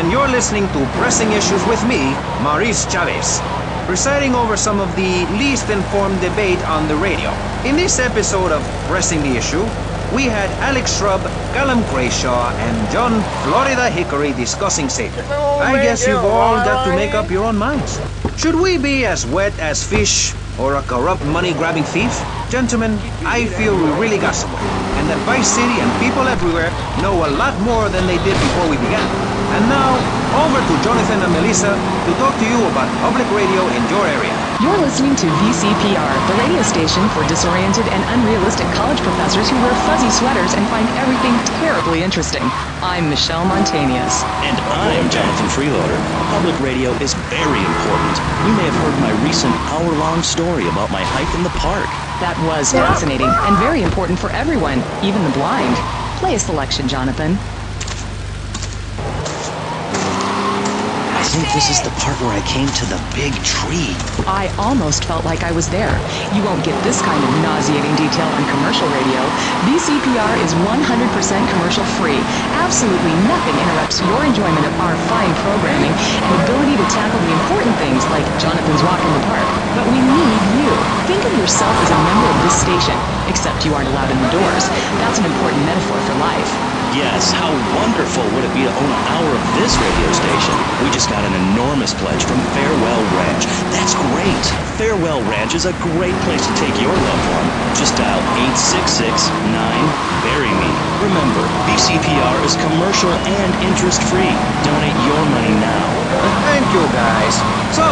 and you're listening to Pressing Issues with me, Maurice Chavez, presiding over some of the least informed debate on the radio. In this episode of Pressing the Issue, we had Alex Shrub, Callum Crayshaw, and John Florida Hickory discussing safety. I guess you've all got to make up your own minds. Should we be as wet as fish or a corrupt money-grabbing thief? Gentlemen, I feel we really got somewhere, and that Vice City and people everywhere know a lot more than they did before we began. And now, over to Jonathan and Melissa to talk to you about public radio in your area. You're listening to VCPR, the radio station for disoriented and unrealistic college professors who wear fuzzy sweaters and find everything terribly interesting. I'm Michelle Montañez. And I'm Jonathan Freeloader. Public radio is very important. You may have heard my recent hour-long story about my hike in the park. That was fascinating and very important for everyone, even the blind. Play a selection, Jonathan. I think this is the part where I came to the big tree. I almost felt like I was there. You won't get this kind of nauseating detail on commercial radio. VCPR is 100% commercial free. Absolutely nothing interrupts your enjoyment of our fine programming and ability to tackle the important things like Jonathan's walk in the park. But we need you. Think of yourself as a member of this station, except you aren't allowed indoors. That's an important metaphor for life. Yes, how wonderful would it be to own an hour of this radio station? We just got an enormous pledge from Farewell Ranch. That's great. Farewell Ranch is a great place to take your loved one. Just dial 866-9-BURY-ME. Remember, VCPR is commercial and interest-free. Donate your money now. Thank you, guys. So,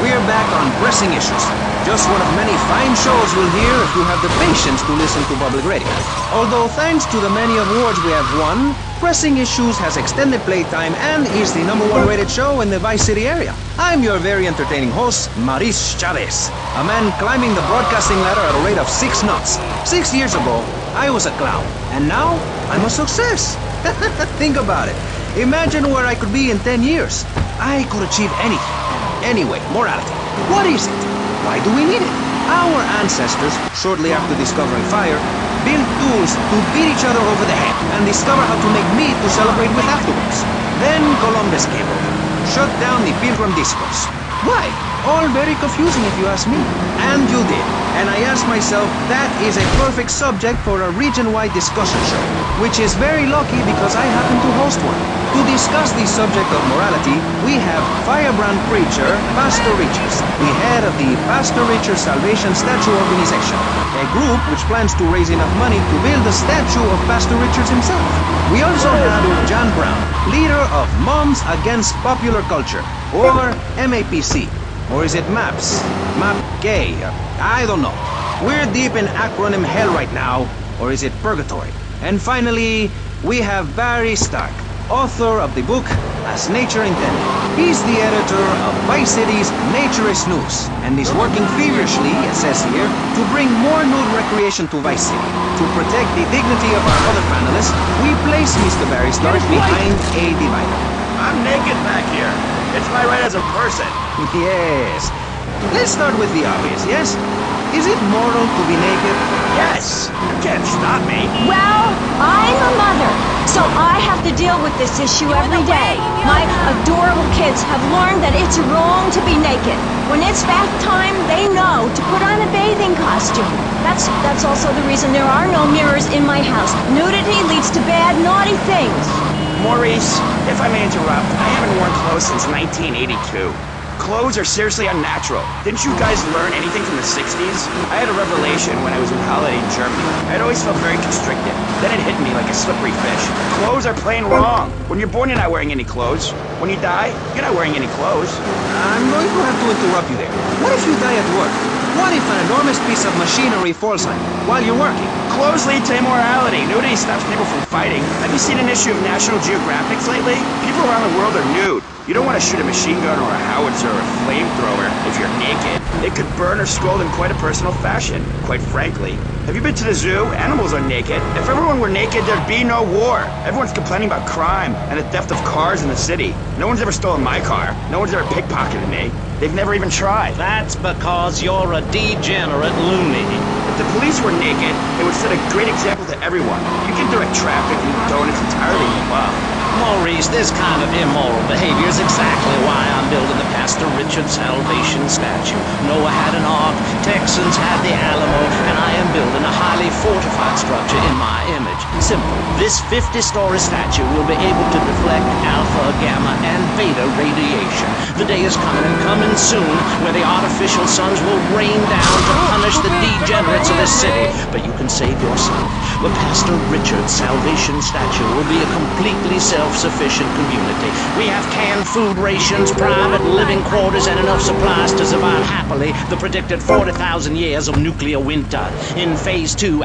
we're back on Pressing Issues. Just one of many fine shows you'll hear if you have the patience to listen to public radio. Although thanks to the many awards we have won, Pressing Issues has extended playtime and is the #1 rated show in the Vice City area. I'm your very entertaining host, Maurice Chavez, a man climbing the broadcasting ladder at a rate of 6 knots. 6 years ago, I was a clown, and now I'm a success. Think about it. Imagine where I could be in 10 years. I could achieve anything. Anyway, morality. What is it? Why do we need it? Our ancestors, shortly after discovering fire, built tools to beat each other over the head and discover how to make meat to celebrate with afterwards. Then Columbus came over, shut down the Pilgrim Discourse. Why? All very confusing if you ask me. And you did. And I asked myself, that is a perfect subject for a region-wide discussion show, which is very lucky because I happen to host one. To discuss the subject of morality, we have firebrand preacher Pastor Richards, the head of the Pastor Richards Salvation Statue Organization, a group which plans to raise enough money to build a statue of Pastor Richards himself. We also have John Brown, leader of Moms Against Popular Culture, or MAPC. Or is it MAPS? MAP-K? I don't know. We're deep in acronym hell right now. Or is it purgatory? And finally, we have Barry Stark, author of the book As Nature Intended. He's the editor of Vice City's Naturist News, and is working feverishly, it says here, to bring more nude recreation to Vice City. To protect the dignity of our other panelists, we place Mr. Barry Stark behind a divider. I'm naked back here. It's my right as a person. Yes. Let's start with the obvious, yes? Is it moral to be naked? Yes. You can't stop me. Well, I'm a mother, so I have to deal with this issue every day. My adorable kids have learned that it's wrong to be naked. When it's bath time, they know to put on a bathing costume. That's also the reason there are no mirrors in my house. Nudity leads to bad, naughty things. Maurice, if I may interrupt, I haven't worn clothes since 1982. Clothes are seriously unnatural. Didn't you guys learn anything from the 60s? I had a revelation when I was on holiday in Germany. I'd always felt very constricted. Then it hit me like a slippery fish. Clothes are plain wrong. When you're born, you're not wearing any clothes. When you die, you're not wearing any clothes. I'm going to have to interrupt you there. What if you die at work? What if an enormous piece of machinery falls on you while you're working? Clothes lead to immorality. Nudity stops people from fighting. Have you seen an issue of National Geographic lately? People around the world are nude. You don't want to shoot a machine gun or a howitzer or a flamethrower if you're naked. It could burn or scald in quite a personal fashion, quite frankly. Have you been to the zoo? Animals are naked. If everyone were naked, there'd be no war. Everyone's complaining about crime and the theft of cars in the city. No one's ever stolen my car. No one's ever pickpocketed me. They've never even tried. That's because you're a degenerate loony. If the police were naked, it would set a great example to everyone. You can direct traffic and donuts entirely from above. Maurice, this kind of immoral behavior is exactly why I'm building the Pastor Richard Salvation statue. Noah had an ark, Texans had the Alamo, and I am building a highly fortified structure in my image. Simple. This 50-story statue will be able to deflect alpha, gamma, and beta radiation. The day is coming and coming soon where the artificial suns will rain down to punish the degenerates of this city. But you can save yourself. The Pastor Richard Salvation statue will be a completely self-sufficient community. We have canned food rations, private living quarters, and enough supplies to survive happily the predicted 40,000 years of nuclear winter. In Phase 2,